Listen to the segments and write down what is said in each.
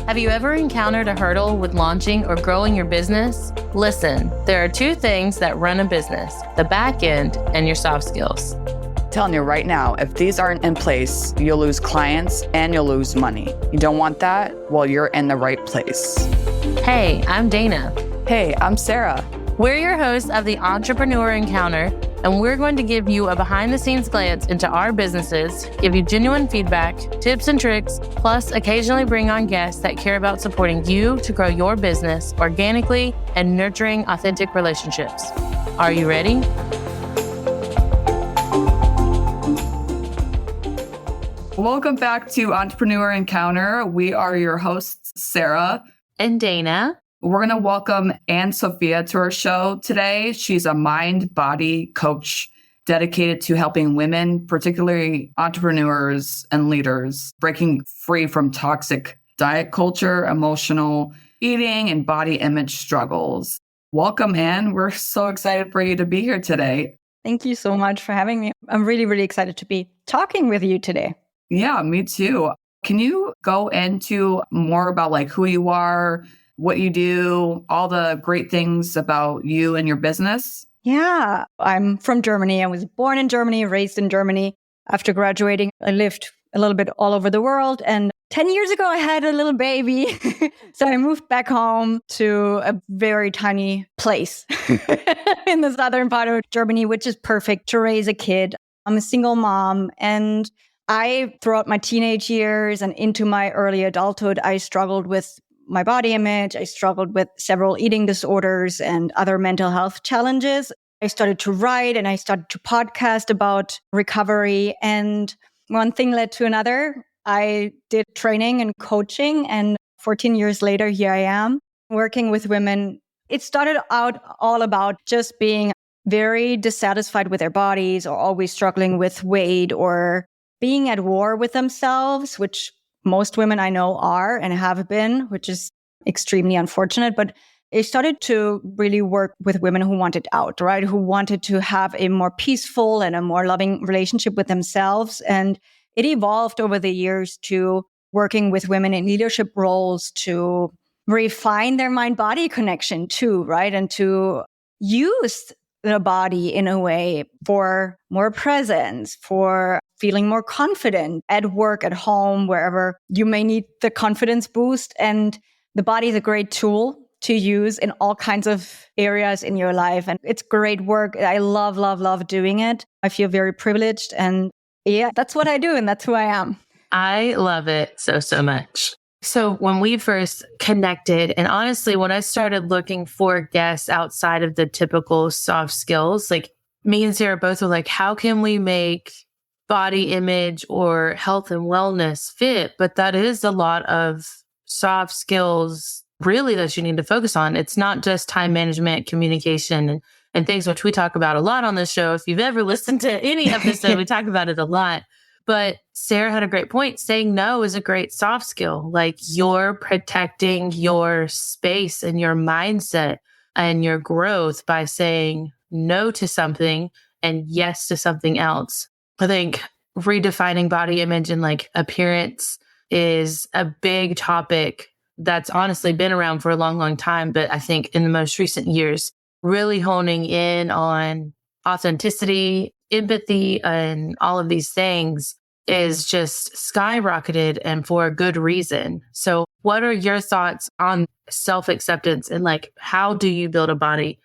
Have you ever encountered a hurdle with launching or growing your business? Listen, there are two things that run a business, the back end and your soft skills. Telling you right now, if these aren't in place, you'll lose clients and you'll lose money. You don't want that? Well, you're in the right place. Hey, I'm Dana. Hey, I'm Sara. We're your hosts of the Entrepreneur Encounter, and we're going to give you a behind-the-scenes glance into our businesses, give you genuine feedback, tips and tricks, plus occasionally bring on guests that care about supporting you to grow your business organically and nurturing authentic relationships. Are you ready? Welcome back to Entrepreneur Encounter. We are your hosts, Sara and Dana. We're going to welcome Anne-Sophie to our show today. She's a mind-body coach dedicated to helping women, particularly entrepreneurs and leaders, breaking free from toxic diet culture, emotional eating, and body image struggles. Welcome, Anne. We're so excited for you to be here today. Thank you so much for having me. I'm really, really excited to be talking with you today. Yeah, me too. Can you go into more about who you are, what you do, all the great things about you and your business? Yeah, I'm from Germany. I was born in Germany, raised in Germany. After graduating, I lived a little bit all over the world. And 10 years ago, I had a little baby. So I moved back home to a very tiny place in the southern part of Germany, which is perfect to raise a kid. I'm a single mom. And throughout my teenage years and into my early adulthood, I struggled with my body image. I struggled with several eating disorders and other mental health challenges. I started to write and I started to podcast about recovery. And one thing led to another. I did training and coaching. And 14 years later, here I am working with women. It started out all about just being very dissatisfied with their bodies or always struggling with weight or being at war with themselves, which most women I know are and have been, which is extremely unfortunate. But I started to really work with women who wanted out, right? Who wanted to have a more peaceful and a more loving relationship with themselves. And it evolved over the years to working with women in leadership roles to refine their mind-body connection too, right? And to use the body in a way for more presence, for feeling more confident at work, at home, wherever you may need the confidence boost. And the body is a great tool to use in all kinds of areas in your life. And it's great work. I love, love, love doing it. I feel very privileged. And yeah, that's what I do. And that's who I am. I love it so much. So when we first connected, and honestly, when I started looking for guests outside of the typical soft skills, me and Sara both were how can we make body image or health and wellness fit? But that is a lot of soft skills really that you need to focus on. It's not just time management, communication, and things which we talk about a lot on this show. If you've ever listened to any episode, we talk about it a lot. But Sara had a great point. Saying no is a great soft skill. You're protecting your space and your mindset and your growth by saying no to something and yes to something else. I think redefining body image and appearance is a big topic that's honestly been around for a long, long time. But I think in the most recent years, really honing in on authenticity, empathy, and all of these things is just skyrocketed and for a good reason. So what are your thoughts on self-acceptance and how do you build a body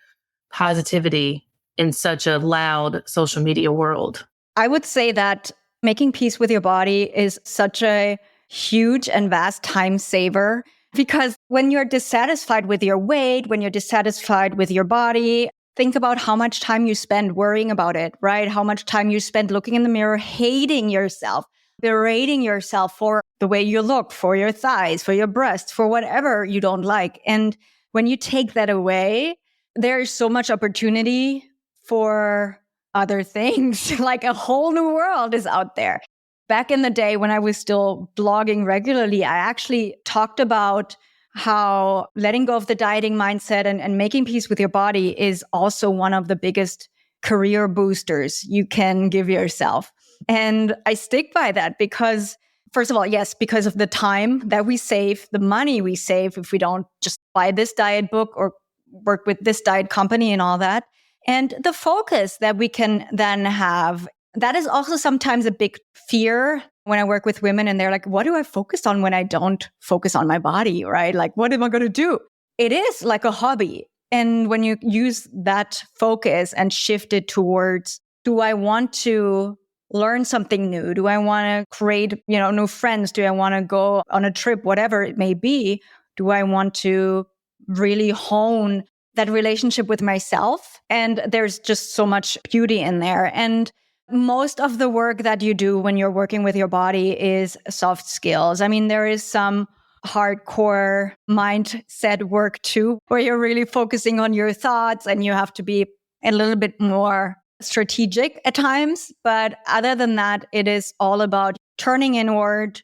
positivity in such a loud social media world? I would say that making peace with your body is such a huge and vast time saver because when you're dissatisfied with your weight, when you're dissatisfied with your body, think about how much time you spend worrying about it, right? How much time you spend looking in the mirror, hating yourself, berating yourself for the way you look, for your thighs, for your breasts, for whatever you don't like. And when you take that away, there's so much opportunity for other things. A whole new world is out there. Back in the day when I was still blogging regularly, I actually talked about how letting go of the dieting mindset and making peace with your body is also one of the biggest career boosters you can give yourself. And I stick by that because First of all, yes, because of the time that we save, the money we save if we don't just buy this diet book or work with this diet company and all that. And the focus that we can then have. That is also sometimes a big fear when I work with women and they're like, what do I focus on when I don't focus on my body, right? Like, what am I going to do? It is like a hobby. And when you use that focus and shift it towards, do I want to learn something new? Do I want to create, new friends? Do I want to go on a trip, whatever it may be? Do I want to really hone that relationship with myself? And there's just so much beauty in there. And most of the work that you do when you're working with your body is soft skills. I mean, there is some hardcore mindset work too, where you're really focusing on your thoughts and you have to be a little bit more strategic at times. But other than that, it is all about turning inward,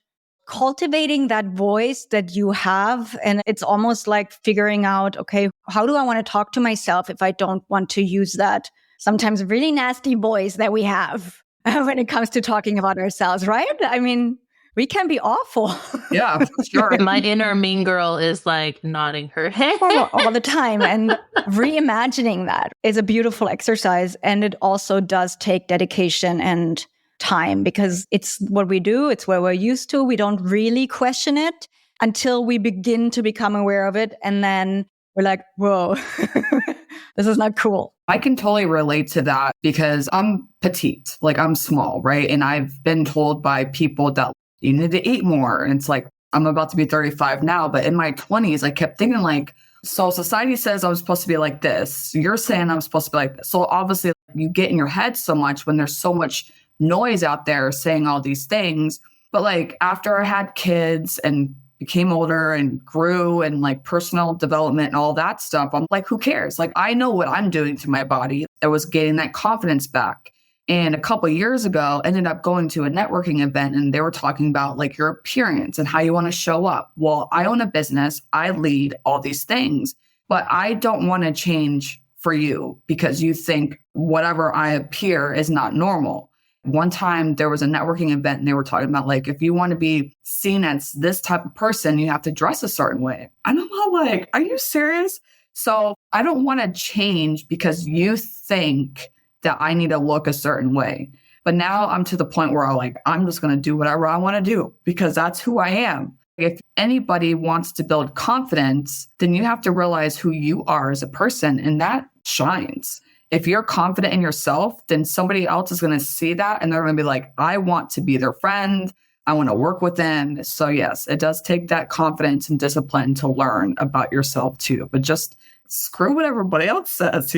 cultivating that voice that you have. And it's almost like figuring out, okay, how do I want to talk to myself if I don't want to use that sometimes really nasty voice that we have when it comes to talking about ourselves, right? I mean, we can be awful. Yeah, for sure. My inner mean girl is like nodding her head all the time. And reimagining that is a beautiful exercise. And it also does take dedication and time because it's what we do. It's what we're used to. We don't really question it until we begin to become aware of it. And then we're like, whoa, this is not cool. I can totally relate to that because I'm petite, like I'm small, right? And I've been told by people that you need to eat more. And it's like, I'm about to be 35 now, but in my 20s, I kept thinking like, so society says I'm supposed to be like this. You're saying I'm supposed to be like this. So obviously you get in your head so much when there's so much noise out there saying all these things. But like after I had kids and became older and grew and like personal development and all that stuff, I'm like, who cares? Like, I know what I'm doing to my body. I was getting that confidence back. And a couple of years ago, ended up going to a networking event and they were talking about like your appearance and how you want to show up. Well, I own a business. I lead all these things, but I don't want to change for you because you think whatever I appear is not normal. One time there was a networking event and they were talking about like, if you want to be seen as this type of person, you have to dress a certain way. And I'm all like, are you serious? So I don't want to change because you think that I need to look a certain way. But now I'm to the point where I'm just going to do whatever I want to do because that's who I am. If anybody wants to build confidence, then you have to realize who you are as a person, and that shines. If you're confident in yourself, then somebody else is going to see that and they're going to be like, I want to be their friend. I want to work with them. So yes, it does take that confidence and discipline to learn about yourself too. But just screw what everybody else says,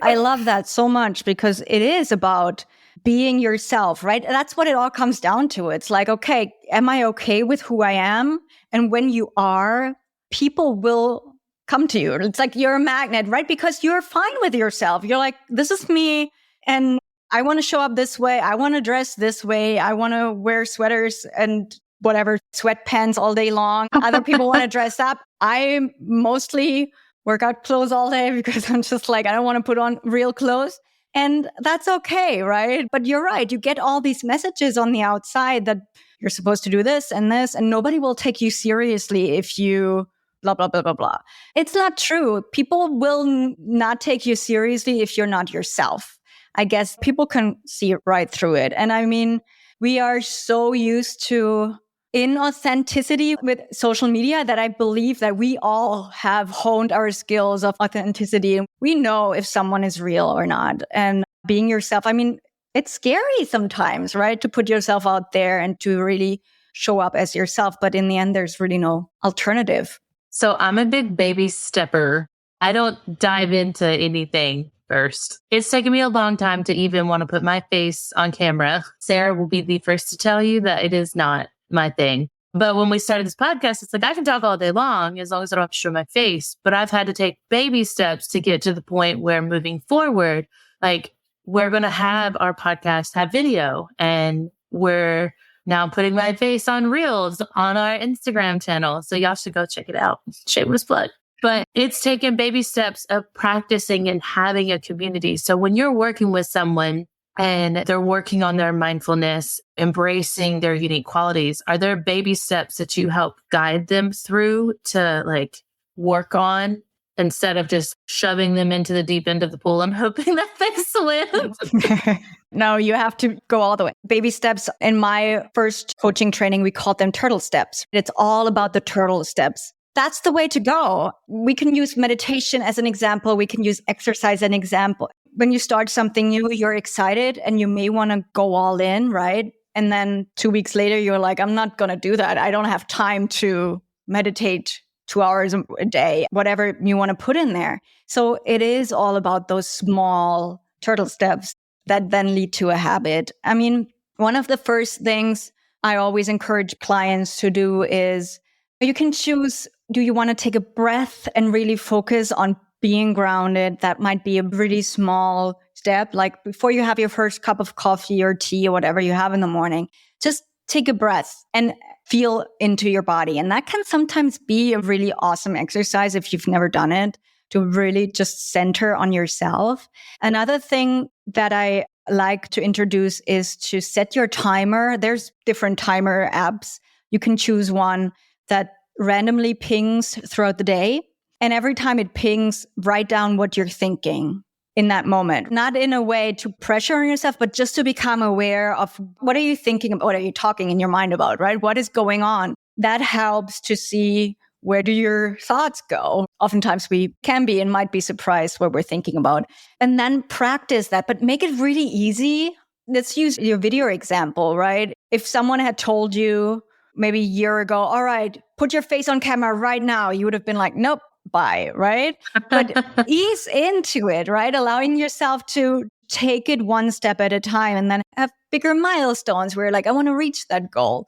I love that so much because it is about being yourself, right? That's what it all comes down to. It's like, okay, am I okay with who I am? And when you are, people will come to you. It's like you're a magnet, right? Because you're fine with yourself. You're like, this is me. And I want to show up this way. I want to dress this way. I want to wear sweaters and whatever, sweatpants all day long. Other people want to dress up. I mostly work out clothes all day because I'm just like, I don't want to put on real clothes. And that's okay, right? But you're right. You get all these messages on the outside that you're supposed to do this, and nobody will take you seriously if you blah, blah, blah, blah, blah. It's not true. People will not take you seriously if you're not yourself. I guess people can see right through it. And I mean, we are so used to inauthenticity with social media that I believe that we all have honed our skills of authenticity. We know if someone is real or not. And being yourself, I mean, it's scary sometimes, right? To put yourself out there and to really show up as yourself. But in the end, there's really no alternative. So I'm a big baby stepper. I don't dive into anything first. It's taken me a long time to even want to put my face on camera. Sara will be the first to tell you that it is not my thing. But when we started this podcast, it's like, I can talk all day long as long as I don't have to show my face. But I've had to take baby steps to get to the point where moving forward, like we're going to have our podcast have video, and we're now putting my face on reels on our Instagram channel. So y'all should go check it out. Shameless plug. But it's taken baby steps of practicing and having a community. So when you're working with someone, and they're working on their mindfulness, embracing their unique qualities, are there baby steps that you help guide them through to like work on instead of just shoving them into the deep end of the pool and hoping that they swim? No, you have to go all the way. Baby steps. In my first coaching training, we called them turtle steps. It's all about the turtle steps. That's the way to go. We can use meditation as an example. We can use exercise as an example. When you start something new, you're excited and you may want to go all in, right? And then 2 weeks later, you're like, I'm not going to do that. I don't have time to meditate 2 hours a day, whatever you want to put in there. So it is all about those small turtle steps that then lead to a habit. I mean, one of the first things I always encourage clients to do is you can choose, do you want to take a breath and really focus on being grounded? That might be a really small step. Like before you have your first cup of coffee or tea or whatever you have in the morning, just take a breath and feel into your body. And that can sometimes be a really awesome exercise if you've never done it, to really just center on yourself. Another thing that I like to introduce is to set your timer. There's different timer apps. You can choose one that randomly pings throughout the day. And every time it pings, write down what you're thinking in that moment. Not in a way to pressure on yourself, but just to become aware of what are you thinking about, what are you talking in your mind about, right? What is going on? That helps to see where do your thoughts go. Oftentimes we can be and might be surprised what we're thinking about. And then practice that, but make it really easy. Let's use your video example, right? If someone had told you maybe a year ago, all right, put your face on camera right now, you would have been like, nope, bye, right? But ease into it, right? Allowing yourself to take it one step at a time and then have bigger milestones where like, I want to reach that goal.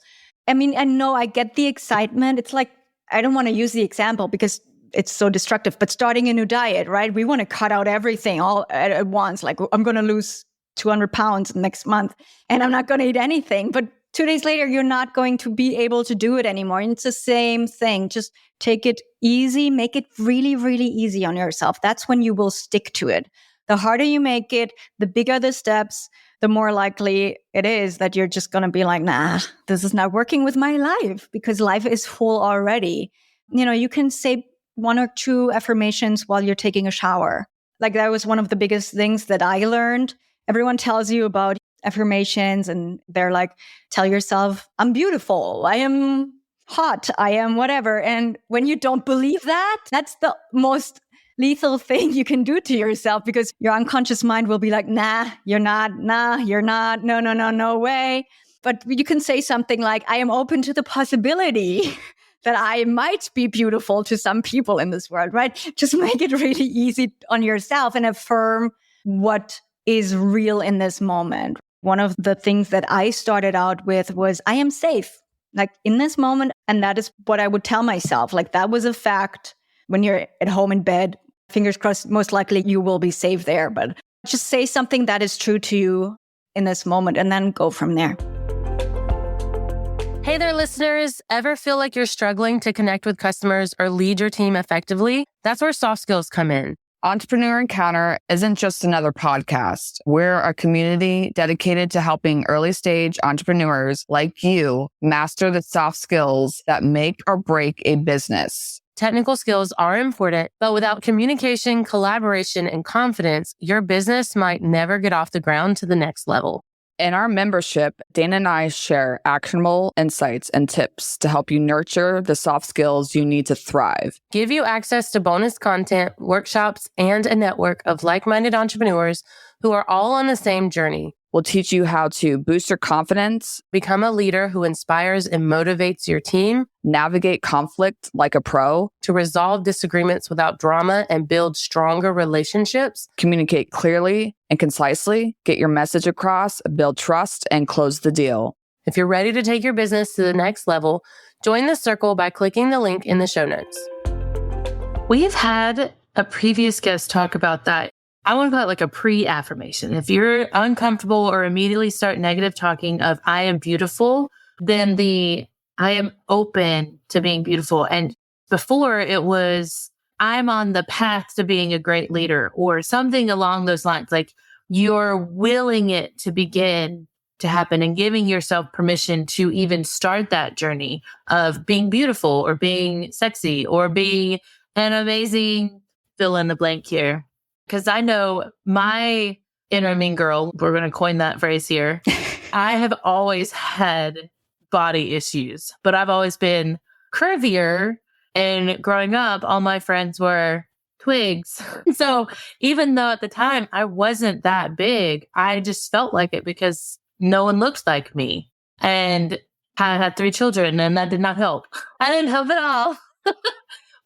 I mean, I know I get the excitement. It's like, I don't want to use the example because it's so destructive, but starting a new diet, right? We want to cut out everything all at once. Like I'm going to lose 200 pounds next month and I'm not going to eat anything. But 2 days later, you're not going to be able to do it anymore. And it's the same thing. Just take it easy, make it really, really easy on yourself. That's when you will stick to it. The harder you make it, the bigger the steps, the more likely it is that you're just going to be like, nah, this is not working with my life because life is full already. You know, you can say 1 or 2 affirmations while you're taking a shower. Like that was one of the biggest things that I learned. Everyone tells you about affirmations and they're like, tell yourself, I'm beautiful. I am hot. I am whatever. And when you don't believe that, that's the most lethal thing you can do to yourself because your unconscious mind will be like, nah, you're not, no way. But you can say something like, I am open to the possibility that I might be beautiful to some people in this world, right? Just make it really easy on yourself and affirm what is real in this moment. One of the things that I started out with was, I am safe, like in this moment. And that is what I would tell myself. Like that was a fact when you're at home in bed. Fingers crossed, most likely you will be safe there. But just say something that is true to you in this moment and then go from there. Hey there, listeners. Ever feel like you're struggling to connect with customers or lead your team effectively? That's where soft skills come in. Entrepreneur Encounter isn't just another podcast. We're a community dedicated to helping early stage entrepreneurs like you master the soft skills that make or break a business. Technical skills are important, but without communication, collaboration, and confidence, your business might never get off the ground to the next level. In our membership, Dana and I share actionable insights and tips to help you nurture the soft skills you need to thrive. Give you access to bonus content, workshops, and a network of like-minded entrepreneurs who are all on the same journey. We'll teach you how to boost your confidence, become a leader who inspires and motivates your team, navigate conflict like a pro, to resolve disagreements without drama and build stronger relationships, communicate clearly and concisely, get your message across, build trust, and close the deal. If you're ready to take your business to the next level, join the circle by clicking the link in the show notes. We've had a previous guest talk about that. I want to call it like a pre-affirmation. If you're uncomfortable or immediately start negative talking of I am beautiful, then I am open to being beautiful. And before it was I'm on the path to being a great leader or something along those lines. Like you're willing it to begin to happen and giving yourself permission to even start that journey of being beautiful or being sexy or being an amazing fill in the blank here. Because I know my inner mean girl, we're going to coin that phrase here. I have always had body issues, but I've always been curvier. And growing up, all my friends were twigs. So even though at the time I wasn't that big, I just felt like it because no one looks like me. And I had 3 children and that did not help. I didn't help at all.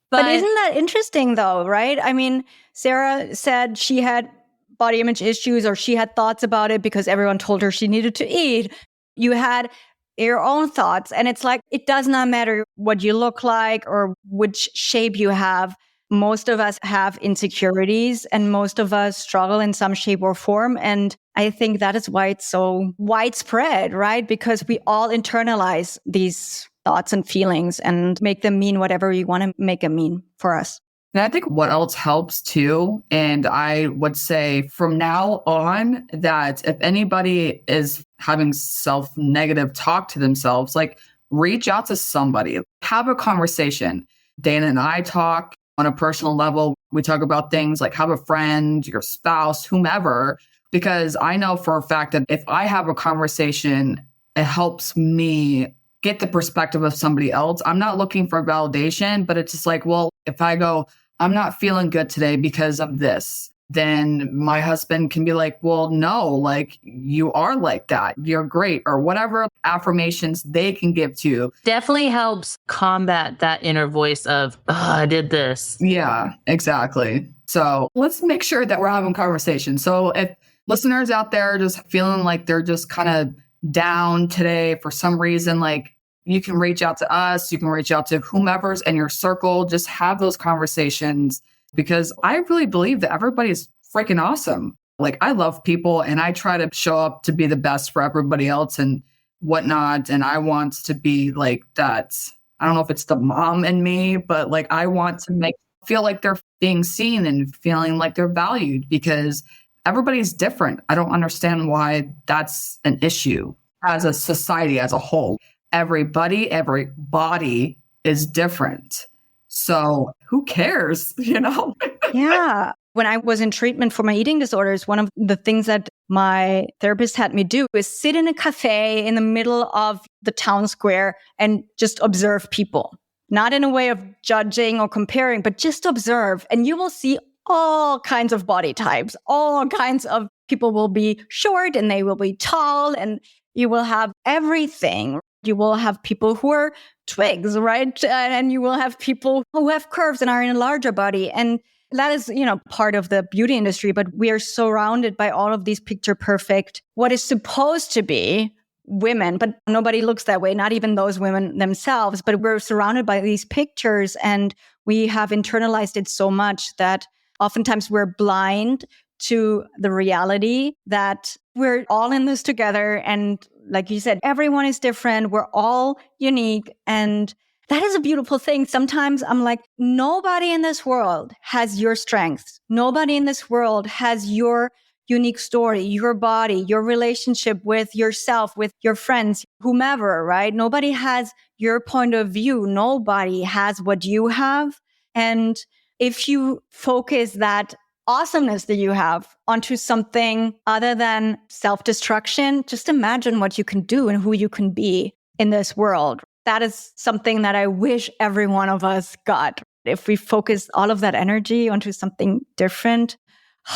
But isn't that interesting though, right? I mean, Sara said she had body image issues or she had thoughts about it because everyone told her she needed to eat. You had your own thoughts. And it's like, it does not matter what you look like or which shape you have. Most of us have insecurities and most of us struggle in some shape or form. And I think that is why it's so widespread, right? Because we all internalize these thoughts and feelings and make them mean whatever we want to make them mean for us. And I think what else helps too, and I would say from now on that if anybody is having self-negative talk to themselves, like reach out to somebody, have a conversation. Dana and I talk on a personal level. We talk about things like have a friend, your spouse, whomever, because I know for a fact that if I have a conversation, it helps me get the perspective of somebody else. I'm not looking for validation, but it's just like, well, if I go, I'm not feeling good today because of this, then my husband can be like, well, no, like you are like that. You're great, or whatever affirmations they can give to you. Definitely helps combat that inner voice of, oh, I did this. Yeah, exactly. So let's make sure that we're having conversations. So if listeners out there are just feeling like they're just kind of down today for some reason, like you can reach out to us, you can reach out to whomever's in your circle, just have those conversations because I really believe that everybody's freaking awesome. Like I love people and I try to show up to be the best for everybody else and whatnot. And I want to be like that. I don't know if it's the mom in me, but like I want to feel like they're being seen and feeling like they're valued because everybody's different. I don't understand why that's an issue as a society as a whole. Every body is different. So who cares, you know? Yeah. When I was in treatment for my eating disorders, one of the things that my therapist had me do is sit in a cafe in the middle of the town square and just observe people. Not in a way of judging or comparing, but just observe. And you will see all kinds of body types, all kinds of people will be short and they will be tall and you will have everything. You will have people who are twigs, right? And you will have people who have curves and are in a larger body. And that is, part of the beauty industry, but we are surrounded by all of these picture perfect, what is supposed to be women, but nobody looks that way, not even those women themselves, but we're surrounded by these pictures and we have internalized it so much that oftentimes we're blind to the reality that we're all in this together. And like you said, everyone is different. We're all unique. And that is a beautiful thing. Sometimes I'm like, nobody in this world has your strengths. Nobody in this world has your unique story, your body, your relationship with yourself, with your friends, whomever, right? Nobody has your point of view. Nobody has what you have. And if you focus that awesomeness that you have onto something other than self-destruction, just imagine what you can do and who you can be in this world. That is something that I wish every one of us got. If we focus all of that energy onto something different,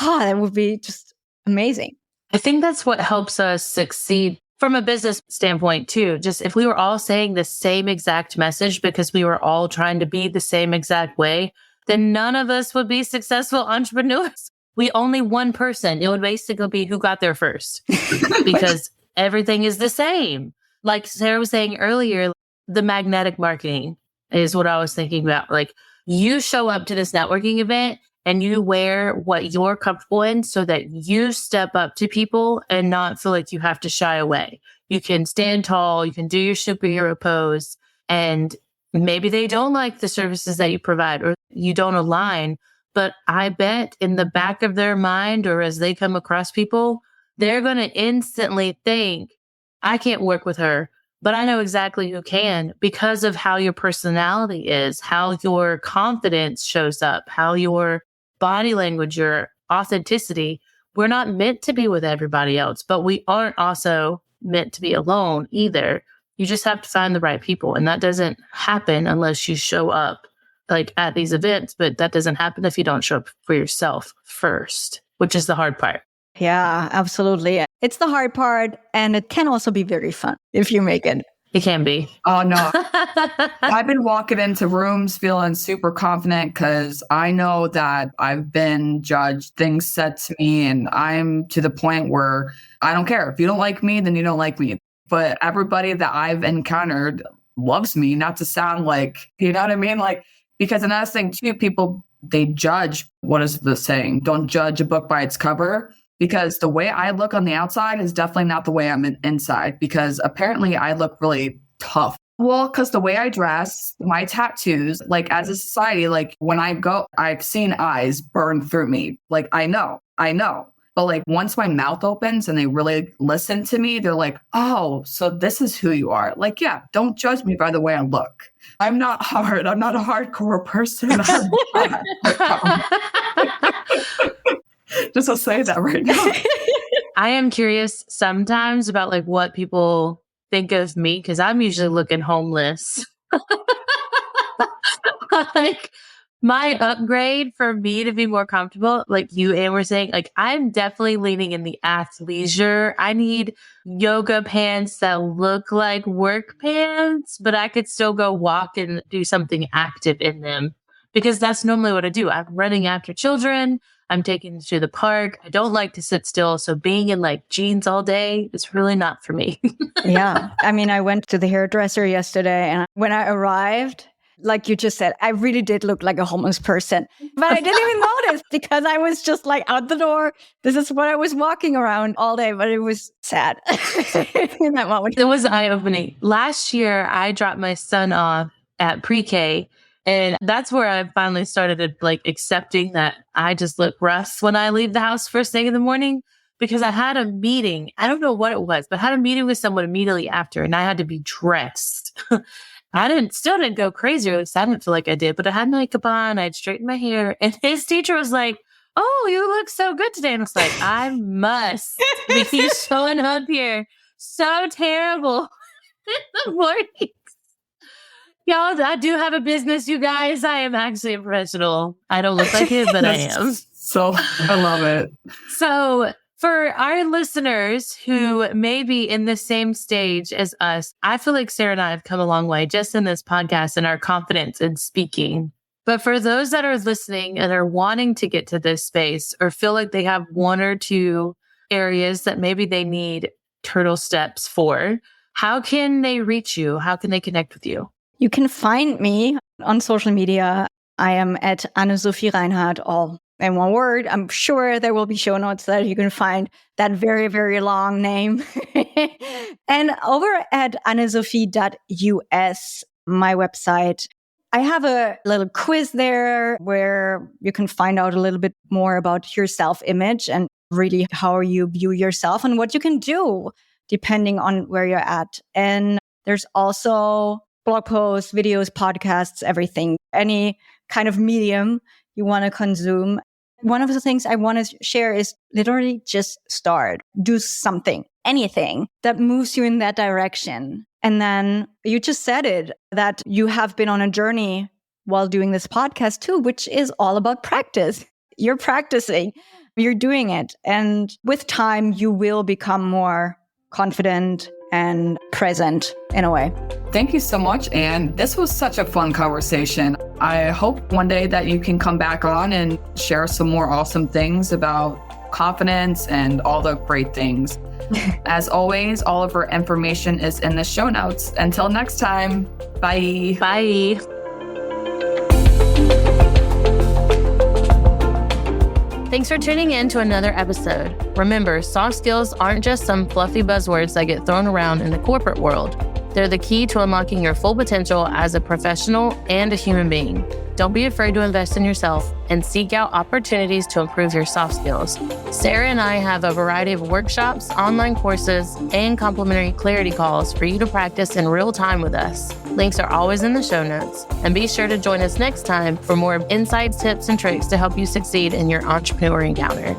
that would be just amazing. I think that's what helps us succeed from a business standpoint too. Just if we were all saying the same exact message because we were all trying to be the same exact way, then none of us would be successful entrepreneurs. We only one person. It would basically be who got there first because everything is the same. Like Sara was saying earlier, the magnetic marketing is what I was thinking about. Like you show up to this networking event and you wear what you're comfortable in so that you step up to people and not feel like you have to shy away. You can stand tall, you can do your superhero pose, and maybe they don't like the services that you provide or you don't align, But I bet in the back of their mind, or as they come across people, they're going to instantly think, I can't work with her, but I know exactly who can, because of how your personality is, how your confidence shows up, how your body language, your authenticity. We're not meant to be with everybody else, but we aren't also meant to be alone either. You just have to find the right people. And that doesn't happen unless you show up like at these events, but that doesn't happen if you don't show up for yourself first, which is the hard part. Yeah, absolutely. It's the hard part. And it can also be very fun if you make it. It can be. Oh, no. I've been walking into rooms feeling super confident because I know that I've been judged, things said to me, and I'm to the point where I don't care. If you don't like me, then you don't like me. But everybody that I've encountered loves me, not to sound like, you know what I mean? Like, because another thing too, people, they judge, what is the saying? Don't judge a book by its cover. Because the way I look on the outside is definitely not the way I'm inside, because apparently I look really tough. Well, because the way I dress, my tattoos, like as a society, like when I go, I've seen eyes burn through me. Like, I know. But like once my mouth opens and they really listen to me, they're like, oh, so this is who you are. Like, yeah, don't judge me by the way I look. I'm not hard. I'm not a hardcore person. Just to say that right now. I am curious sometimes about like what people think of me, because I'm usually looking homeless. Like my upgrade for me to be more comfortable, like you and were saying, like I'm definitely leaning in the athleisure. I need yoga pants that look like work pants, but I could still go walk and do something active in them, because that's normally what I do. I'm running after children. I'm taking them to the park. I don't like to sit still. So being in like jeans all day is really not for me. Yeah. I mean, I went to the hairdresser yesterday, and when I arrived, like you just said, I really did look like a homeless person. But I didn't even notice, because I was just like out the door. This is what I was walking around all day, but it was sad in that moment. It was eye-opening. Last year, I dropped my son off at pre-K. And that's where I finally started like accepting that I just look rough when I leave the house first thing in the morning, because I had a meeting. I don't know what it was, but I had a meeting with someone immediately after, and I had to be dressed. I still didn't go crazy, or at least I didn't feel like I did, but I had makeup on, I had straightened my hair, and his teacher was like, oh, you look so good today. And I was like, I must be showing up here so terrible in the morning. Y'all, I do have a business, you guys. I am actually a professional. I don't look like it, but I am. So I love it. So for our listeners who may be in the same stage as us, I feel like Sara and I have come a long way just in this podcast and our confidence in speaking. But for those that are listening and are wanting to get to this space, or feel like they have one or two areas that maybe they need turtle steps for, how can they reach you? How can they connect with you? You can find me on social media. I am at Anne-Sophie Reinhardt, all in one word. I'm sure there will be show notes that you can find that very, very long name. And over at annesophie.us, my website, I have a little quiz there where you can find out a little bit more about your self-image and really how you view yourself and what you can do depending on where you're at. And there's also blog posts, videos, podcasts, everything, any kind of medium you want to consume. One of the things I want to share is literally just start. Do something, anything that moves you in that direction. And then you just said it, that you have been on a journey while doing this podcast too, which is all about practice. You're practicing, you're doing it. And with time, you will become more confident and present in a way. Thank you so much, Anne. This was such a fun conversation. I hope one day that you can come back on and share some more awesome things about confidence and all the great things. As always, all of our information is in the show notes. Until next time, bye. Bye. Thanks for tuning in to another episode. Remember, soft skills aren't just some fluffy buzzwords that get thrown around in the corporate world. They're the key to unlocking your full potential as a professional and a human being. Don't be afraid to invest in yourself and seek out opportunities to improve your soft skills. Sara and I have a variety of workshops, online courses, and complimentary clarity calls for you to practice in real time with us. Links are always in the show notes. And be sure to join us next time for more insights, tips, and tricks to help you succeed in your entrepreneur encounter.